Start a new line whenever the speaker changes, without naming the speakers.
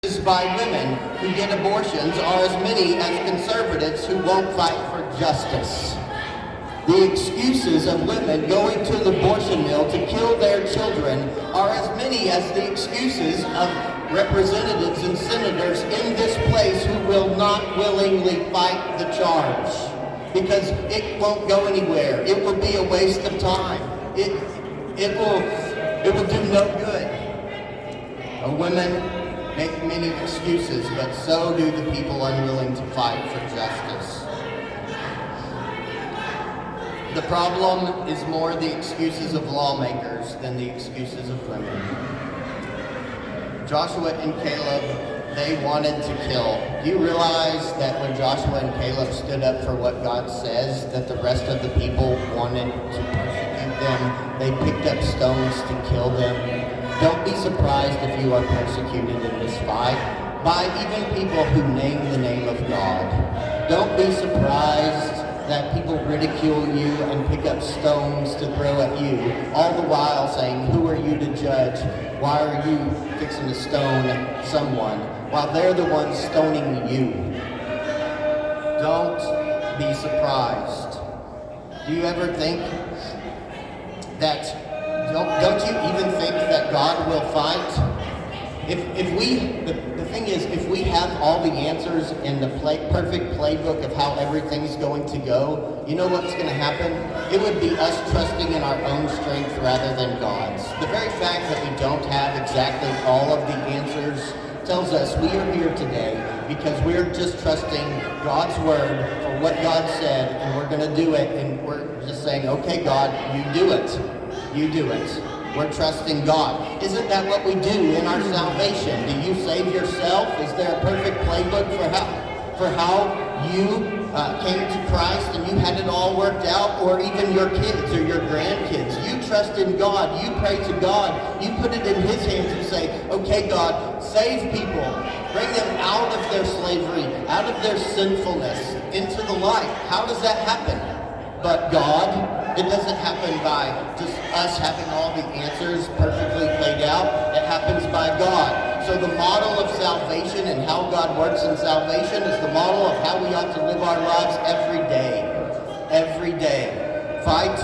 By women who get abortions are as many as conservatives who won't fight for justice. The excuses of women going to the abortion mill to kill their children are as many as the excuses of representatives and senators in this place who will not willingly fight the charge because it won't go anywhere. It will be a waste of time. It will do no good. Women make many excuses, but so do the people unwilling to fight for justice. The problem is more the excuses of lawmakers than the excuses of women. Joshua and Caleb, they wanted to kill. Do you realize that when Joshua and Caleb stood up for what God says, that the rest of the people wanted to persecute them? They picked up stones to kill them. Don't be surprised if you are persecuted in this fight by even people who name the name of God. Don't be surprised that people ridicule you and pick up stones to throw at you, all the while saying, who are you to judge? Why are you fixing to stone someone? While they're the ones stoning you. Don't be surprised. Do you ever think that Don't you even think that God will fight? The thing is, if we have all the answers in the perfect playbook of how everything's going to go, you know what's going to happen? It would be us trusting in our own strength rather than God's. The very fact that we don't have exactly all of the answers tells us we are here today because we're just trusting God's word for what God said, and we're going to do it, and we're just saying, okay, God, you do it. You do it. We're trusting God. Isn't that what we do in our salvation? Do you save yourself? Is there a perfect playbook for how you came to Christ and you had it all worked out? Or even your kids or your grandkids? You trust in God. You pray to God. You put it in His hands and say, okay, God, save people. Bring them out of their slavery, out of their sinfulness, into the light. How does that happen? But God. It doesn't happen by just us having all the answers perfectly played out. It happens by God. So the model of salvation and how God works in salvation is the model of how we ought to live our lives every day. Every day. Fight